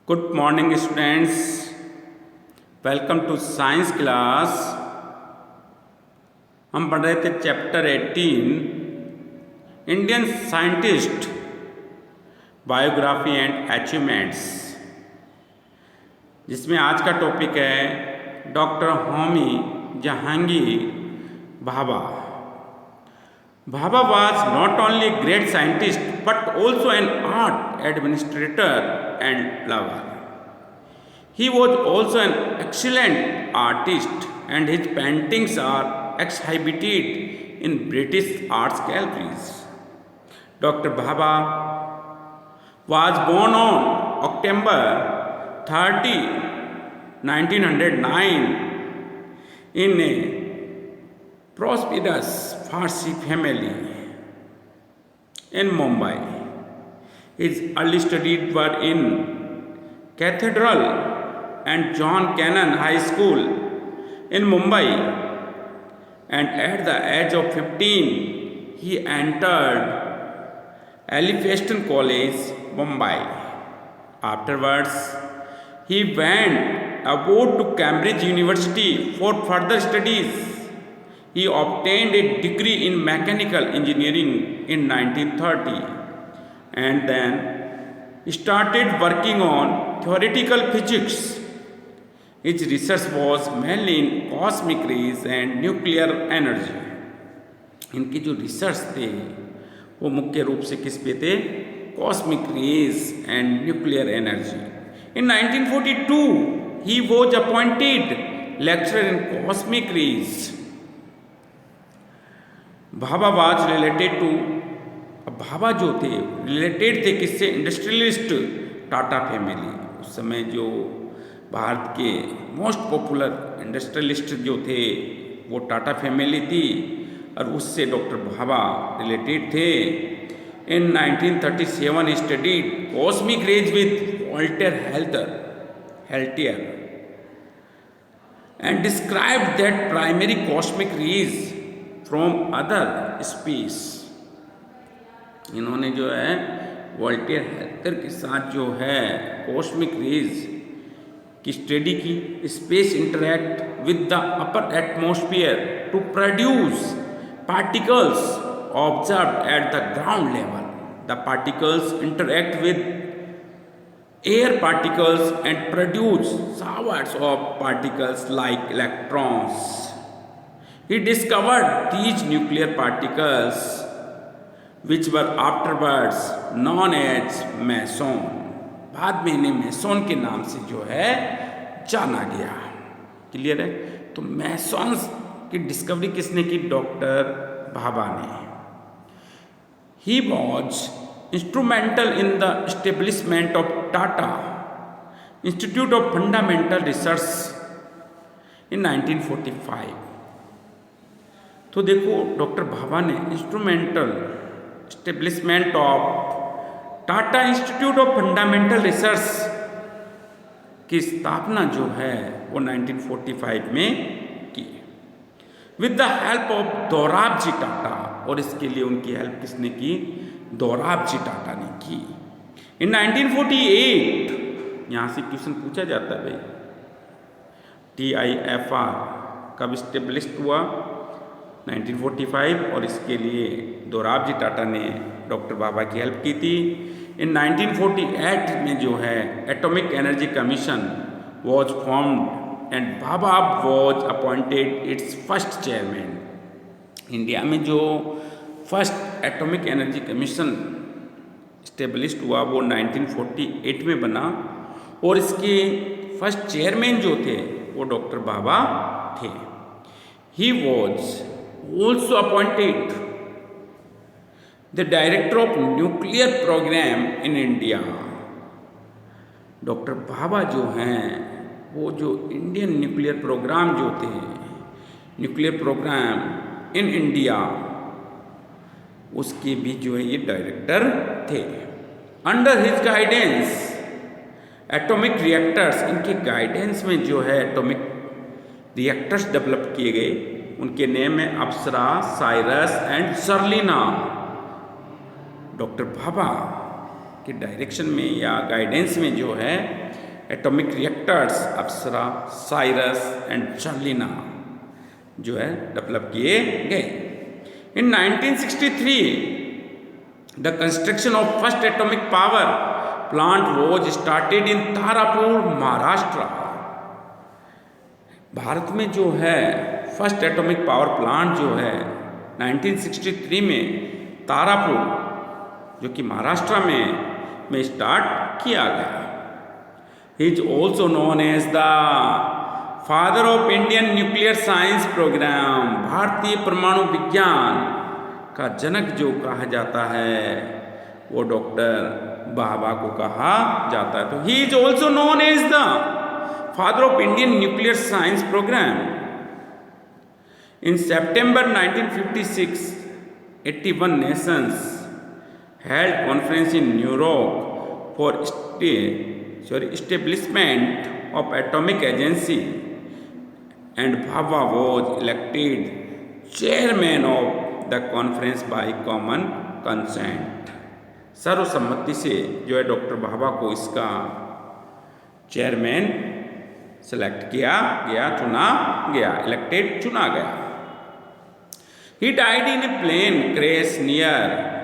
Good morning students, welcome to science class. हम पढ़ रहे थे chapter 18 Indian scientist biography and achievements, जिसमें आज का टॉपिक है doctor Homi Jehangir Bhabha. Bhabha was not only a great scientist but also an art administrator and lover. He was also an excellent artist and his paintings are exhibited in British arts galleries. Dr. Bhabha was born on October 30, 1909 in a prosperous Farsi family in Mumbai. His early studies were in Cathedral and John Cannon High School in Mumbai, and at the age of 15 he entered Elphinstone College, Mumbai. Afterwards, he went abroad to Cambridge University for further studies. He obtained a degree in mechanical engineering in 1930 and then started working on theoretical physics. His research was mainly in cosmic rays and nuclear energy. इनकी जो research थे वो मुख्य रूप से किस पे थे? Cosmic rays and nuclear energy. In 1942 he was appointed lecturer in cosmic rays. Bhabha was related to, Bhabha जो थे रिलेटेड थे किससे? Industrialist Tata family. उस समय जो भारत के मोस्ट पॉपुलर इंडस्ट्रियलिस्ट जो थे वो टाटा फैमिली थी और उससे डॉक्टर भाभा रिलेटेड थे। इन 1937 he studied cosmic rays with Walter Heltier and described that primary cosmic rays from other space. इन्होंने जो है वॉल्टर हेल्टर के साथ जो है कॉस्मिक रेज की स्टडी की। Space interact with the upper atmosphere to produce particles observed at the ground level. The particles interact with air particles and produce showers of particles like electrons. He discovered these nuclear particles which were afterwards known as meson. बाद में इन्हें meson के नाम से जो है जाना गया। क्लियर है? तो मेसॉन्स की डिस्कवरी किसने की? डॉक्टर भाभा ने। He was instrumental in the establishment of Tata Institute of Fundamental Research in 1945। तो देखो डॉक्टर भाभा ने instrumental establishment of Tata institute of fundamental research की स्थापना जो है वो 1945 में की with the help of Dorabji Tata. और इसके लिए उनकी हेल्प किसने की? दोराबजी टाटा ने की। इन 1948 यहाँ से क्वेश्चन पूछा जाता है भाई, TIFR कब स्टेब्लिश हुआ? 1945। और इसके लिए दोराबजी टाटा ने डॉक्टर भाभा की हेल्प की थी। इन 1948 में जो है atomic energy commission was formed and Bhabha was appointed it's first chairman. India में जो first atomic energy commission established हुआ वो 1948 में बना और इसके फर्स्ट चेयरमैन जो थे वो डॉक्टर भाभा थे। He was also appointed the director of nuclear program in India। Doctor Bhabha जो हैं वो जो इंडियन न्यूक्लियर प्रोग्राम जो थे, न्यूक्लियर प्रोग्राम इन इंडिया, उसके भी जो है ये डायरेक्टर थे। Under his guidance atomic reactors, इनके गाइडेंस में जो है एटॉमिक रिएक्टर्स डेवलप किए गए। उनके नेम है Apsara, Cirus and Zerlina. Doctor Bhabha के डायरेक्शन में या गाइडेंस में जो है atomic reactors Apsara, Cirus and Zerlina जो है डेवलप किए गए। In 1963 the construction of first atomic power plant was started in Tarapur, Maharashtra. Bharat में जो है फर्स्ट एटॉमिक पावर प्लांट जो है 1963 में तारापुर जो कि महाराष्ट्र में स्टार्ट किया गया। He is also known as the father of Indian nuclear science programme. भारतीय परमाणु विज्ञान का जनक जो कहा जाता है वो डॉक्टर भाभा को कहा जाता है। तो he is also known as the father of Indian nuclear science programme. In September 1956, 81 nations held conference in New York for establishment of atomic agency, and Bhabha was elected chairman of the conference by common consent। सर्वसम्मति से जो है doctor Bhabha को इसका chairman select किया गया, चुना गया, इलेक्टेड चुना गया। He died in a plane crash near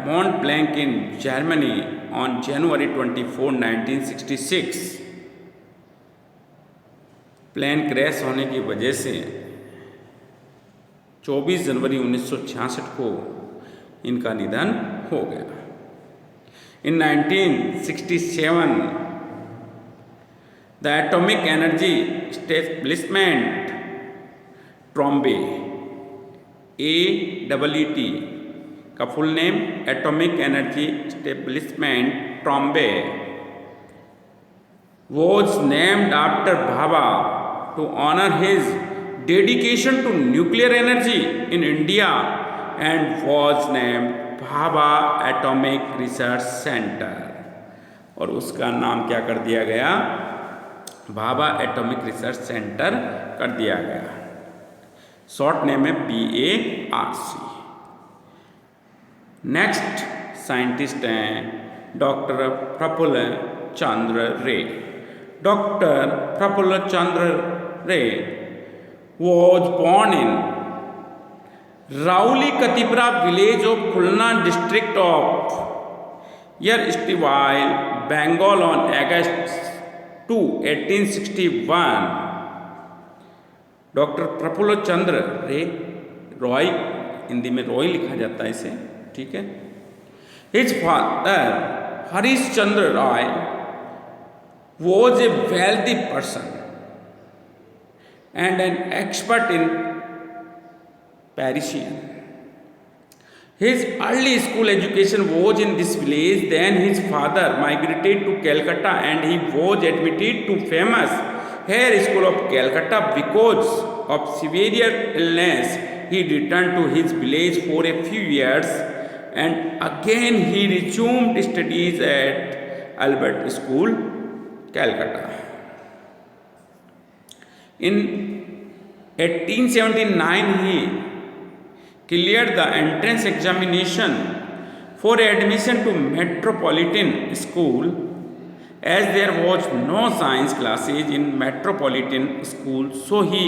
Mont Blanc in Germany on January 24, 1966। Plane crash होने की वजह से 24 जनवरी 1966 को इनका निधन हो गया। In 1967 the Atomic Energy Establishment Trombay AET का full name atomic energy establishment Trombay was named after Bhabha to honour his dedication to nuclear energy in India and was named Bhabha atomic research centre. और उसका नाम क्या कर दिया गया? भाभा एटॉमिक रिसर्च सेंटर कर दिया गया। शॉर्ट नेम है BARC। नेक्स्ट साइंटिस्ट हैं doctor Prafulla Chandra Ray. Doctor Prafulla Chandra Ray was born in Raruli Katipara village of Khulna district of erstwhile Bengal on August 2, 1861। Doctor Prafulla Chandra Ray, Roy Hindi में रॉय लिखा जाता है इसे, ठीक है। His father Harish Chandra Roy was a wealthy person and an expert in Parisian। His early school education was in this village. Then his father migrated to Calcutta and he was admitted to famous Hare School of Calcutta because of severe illness. He returned to his village for a few years and again he resumed studies at Albert School, Calcutta। In 1879 he cleared the entrance examination for admission to Metropolitan School, as there was no science classes in Metropolitan School, so he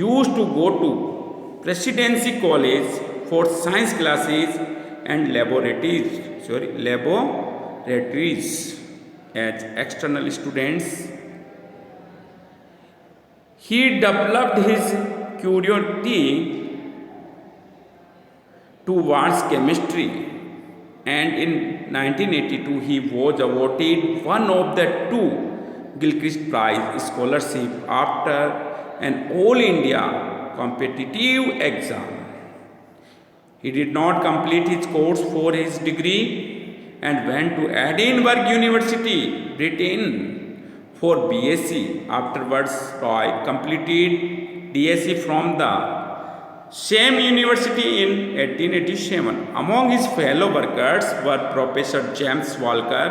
used to go to Presidency College for science classes and laboratories as external students। He developed his curiosity towards chemistry and in 1982 he was awarded one of the 2 Gilchrist Prize scholarship after an all India competitive exam। He did not complete his course for his degree and went to Edinburgh University, Britain for BSc। Afterwards Roy completed DSc from the same university in 1887। Among his fellow workers were Professor James Walker,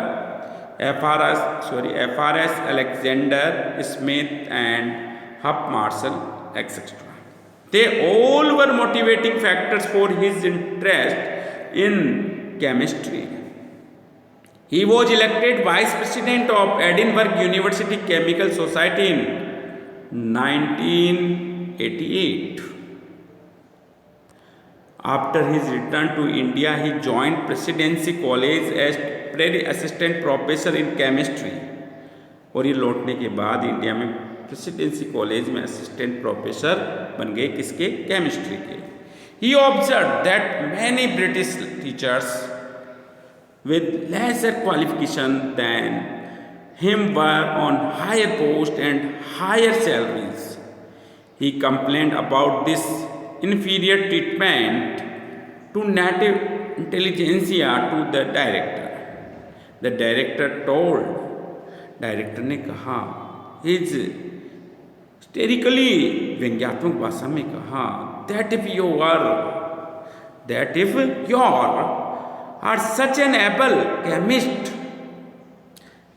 FRS Alexander Smith and Hubb Marshall, etc. They all were motivating factors for his interest in chemistry। He was elected vice president of Edinburgh University Chemical Society in 1988. After his return to India, he joined Presidency College as assistant professor in chemistry. और ये लौटने के बाद India में presidency college में assistant professor बन गए, किसके? केमिस्ट्री के. He observed that many British teachers with lesser qualification than him were on higher posts and higher salaries. He complained about this inferior treatment to native intelligentsia to the director. The director told, director ने कहा, his हिस्टेरिकली व्यंग्यात्मक भाषा में कहा, that if you are such an able chemist,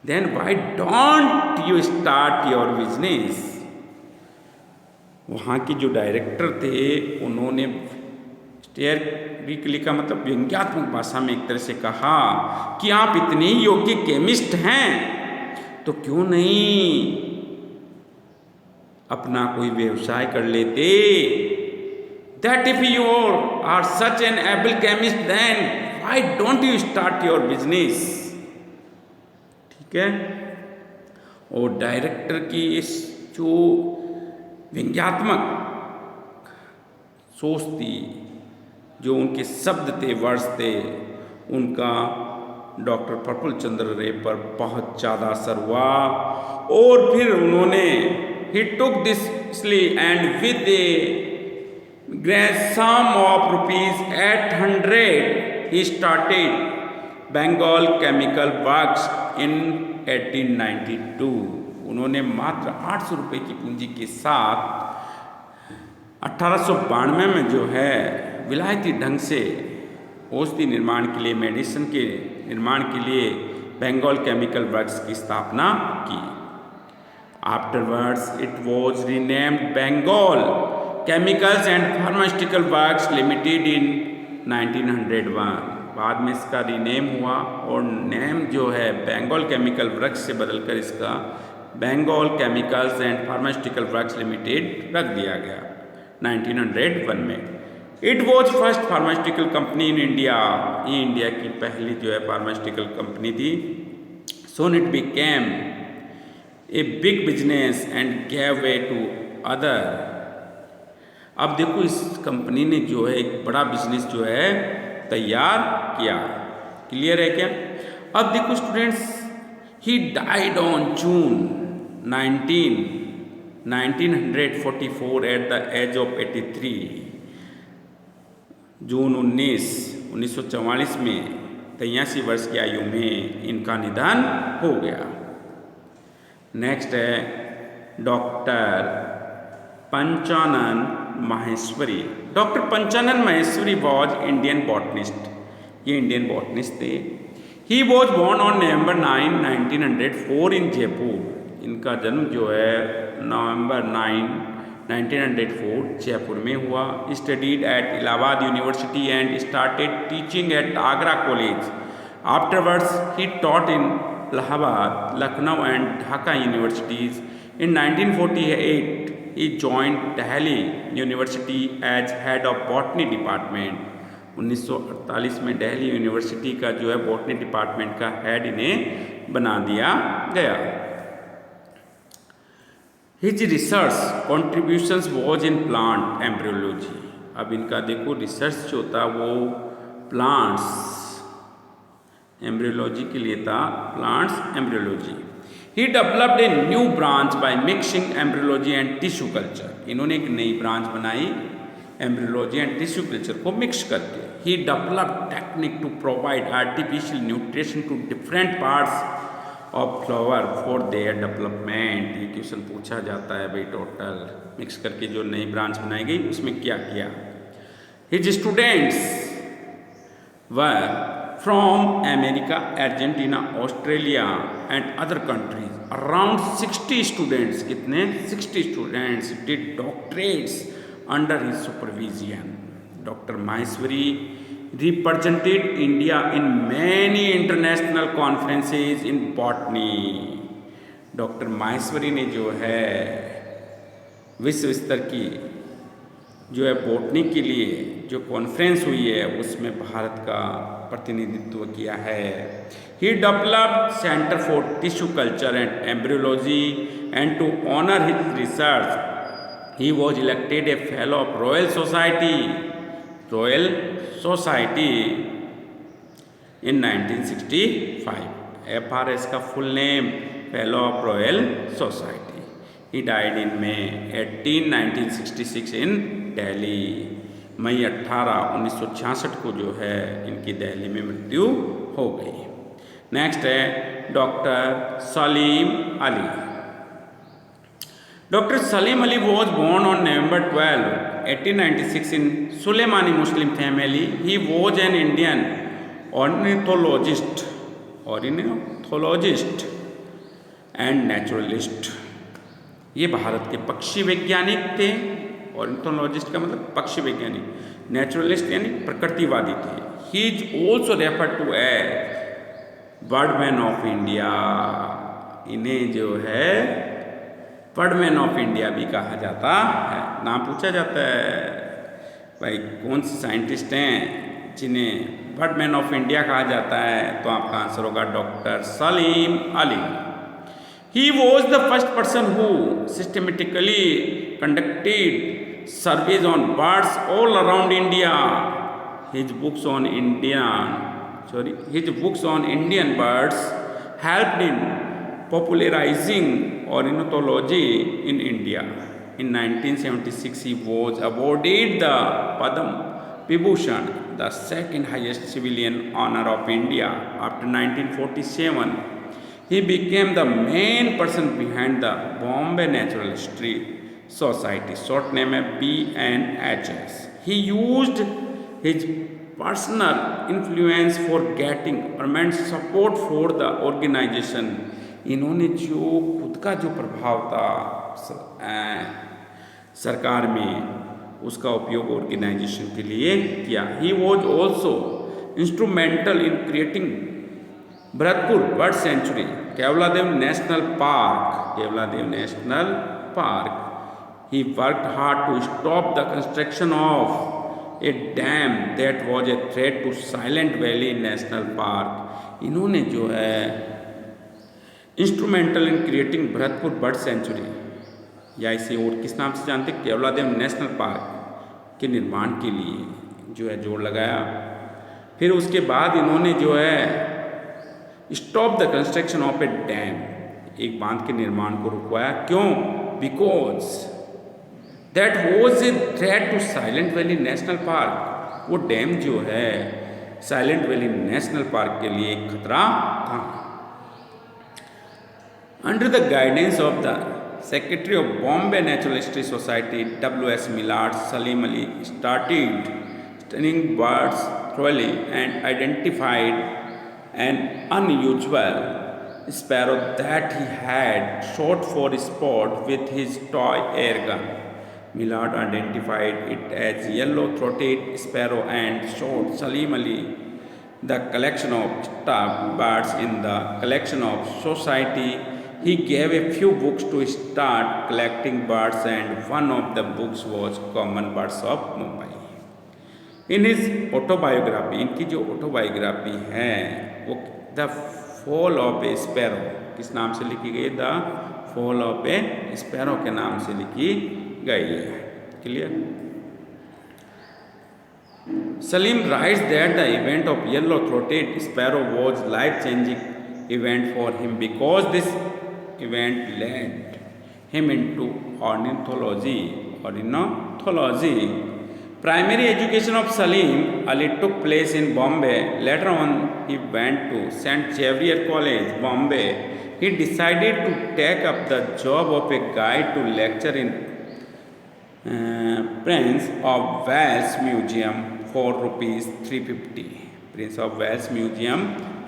then why don't you start your business? वहाँ के जो director थे उन्होंने हिस्टेरिकली का मतलब व्यंग्यात्मक भाषा में एक तरह से कहा कि आप इतने ही योग्य केमिस्ट हैं तो क्यों नहीं अपना कोई व्यवसाय कर लेते. That if you are such an able chemist, then why don't you start your business? ठीक है. और डायरेक्टर की इस जो व्यंग्यात्मक सोच थी, जो उनके शब्द थे, वर्ड्स थे, उनका डॉक्टर प्रफुल्ल चंद्र रे पर बहुत ज़्यादा असर हुआ. और फिर उन्होंने he took this and with a great sum of ₹800 he started Bengal Chemical Works in 1892. उन्होंने मात्र 800 रुपये की पूंजी के साथ 1892 में जो है विलायती ढंग से औषधि निर्माण के लिए, मेडिसिन के निर्माण के लिए बंगाल केमिकल वर्क्स की स्थापना की. Afterwards it was renamed Bengal Chemicals and Pharmaceutical Works Limited in 1901. बाद में इसका रीनेम हुआ और नेम जो है बंगाल केमिकल वर्क्स से बदलकर इसका Bengal Chemicals and Pharmaceutical Works Limited रख दिया गया 1901 में. It was first pharmaceutical company in India. ये इंडिया की पहली जो है फार्मास्यूटिकल कंपनी थी. Soon it became a big business and gave way to other. अब देखो इस कंपनी ने जो है एक बड़ा बिजनेस जो है तैयार किया. क्लियर है क्या? अब देखो students, he died on June 1944 at the age of 83. June 1944 में 83 वर्ष की आयु में इनका निधन हो गया. नेक्स्ट है doctor Panchanan Maheshwari. Doctor Panchanan Maheshwari was Indian botanist. ये इंडियन बॉटनिस्ट थे. He was born on November 9, 1904 in Jaipur. इनका जन्म जो है November 9, 1904 जयपुर में हुआ. Studied at Allahabad university and started teaching at Agra college. Afterwards he taught in Allahabad, Lucknow and Dhaka universities. In 1948 he joined Delhi university as head of botany department. 1948 में Delhi university का जो है बॉटनी डिपार्टमेंट का हेड इन्हें बना दिया गया. His research contributions was in plant embryology. अब इनका देखो रिसर्च जो था वो प्लांट्स एम्ब्रियोलॉजी के लिए था, plants embryology. He developed a new branch by mixing embryology and tissue culture. इन्होंने एक नई ब्रांच बनाई एम्ब्रियोलॉजी एंड टिश्यू कल्चर को मिक्स करके. He developed technique to provide artificial nutrition to different parts of flower for their development. ये question पूछा जाता है भाई, टोटल मिक्स करके जो नई ब्रांच बनाई गई उसमें क्या किया. His students were from America, Argentina, Australia and other countries. Around 60 students, कितने? 60 students did doctorates under his supervision. Doctor Maheshwari represented India in many international conferences in botany. Doctor Maheshwari ने जो है विश्व स्तर की जो है बॉटनी के लिए जो कॉन्फ्रेंस हुई है उसमें भारत का प्रतिनिधित्व किया है. He developed centre for tissue culture and embryology and to honour his research he was elected a fellow of Royal Society in 1965. FRS का full name fellow of Royal Society. He died in May 18, 1966 in Delhi. मई 18, 1966 को जो है इनकी दिल्ली में मृत्यु हो गई. नेक्स्ट है doctor Salim Ali. Doctor Salim Ali was born on November 12, 1896 in Suleimani Muslim family. He was an Indian ornithologist and naturalist. ये भारत के पक्षी वैज्ञानिक थे. ऑर्निथोलॉजिस्ट का मतलब पक्षी वैज्ञानिक, नेचुरलिस्ट यानी प्रकृतिवादी थे. He is also refer to as birdman of India. इन्हें जो है बर्डमैन ऑफ इंडिया भी कहा जाता है. नाम पूछा जाता है भाई कौन से साइंटिस्ट हैं जिन्हें बर्डमैन ऑफ इंडिया कहा जाता है, तो आपका आंसर होगा doctor Salim Ali. He was the first person who systematically conducted surveys on birds all around India. His books on Indian birds helped in popularizing ornithology in India. In 1976, he was awarded the Padma Vibhushan, the second highest civilian honor of India. After 1947, he became the main person behind the Bombay Natural History Society, short name है BNHS. He used his personal influence for getting government support for the organization. इन्होंने जो खुद का जो प्रभाव था सरकार में उसका उपयोग ऑर्गेनाइजेशन के लिए किया. He was also instrumental in creating Bharatpur bird sanctuary, Keoladeo national park. He worked hard to stop the construction of a dam that was a threat to Silent Valley National Park. इन्होंने जो है instrumental in creating Bharatpur bird sanctuary, या इसे और किस नाम से जानते, केवलादेव नेशनल पार्क के निर्माण के लिए जो है जोर लगाया. फिर उसके बाद इन्होंने जो है stop the construction of a dam, एक बांध के निर्माण को रुकवाया. क्यों? Because that was a threat to Silent Valley National Park. वो डैम जो है साइलेंट वैली नेशनल पार्क के लिए एक खतरा था. Under the guidance of the secretary of Bombay natural history society W.S. Millard, Salim Ali started studying birds thoroughly and identified an unusual sparrow that he had shot for sport with his toy air gun. Millard identified it as yellow-throated sparrow and showed Salim Ali the collection of stuffed birds in the collection of society. He gave a few books to start collecting birds, and one of the books was Common Birds of Mumbai. In his autobiography, इनकी जो autobiography है वो the fall of A sparrow किस नाम से लिखी गई? The fall of A sparrow के नाम से लिखी गई है. Clear? Salim writes that the event of yellow-throated sparrow was life-changing event for him because this event led him into ornithology. Primary education of Salim Ali took place in Bombay. Later on, he went to St. Xavier College, Bombay. He decided to take up the job of a guide to lecture in Prince of Wales Museum for rupees 350. Prince of Wales Museum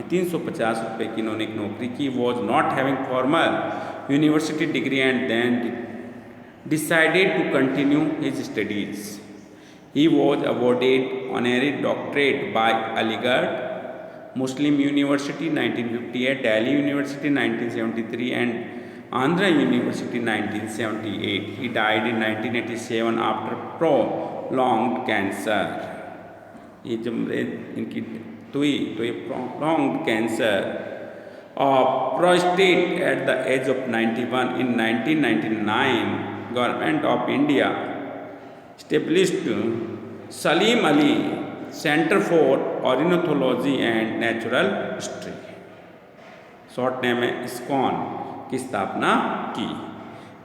350 रुपये की इन्होंने एक नौकरी की. Was not having formal university degree and then decided to continue his studies. He was awarded honorary doctorate by Aligarh Muslim University 1958, Delhi University 1973 and Andhra University 1978. He died in 1987 after prolonged cancer. ये जब इनकी हुई तो ये prolonged cancer of prostate at the age of 91. In 1999, Government of India established Salim Ali Center for Ornithology and Natural History, short name है ISKCON, की स्थापना की।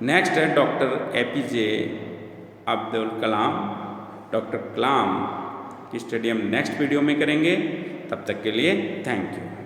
नेक्स्ट है doctor APJ Abdul Kalam. Doctor कलाम की स्टडी हम नेक्स्ट वीडियो में करेंगे। तब तक के लिए थैंक यू।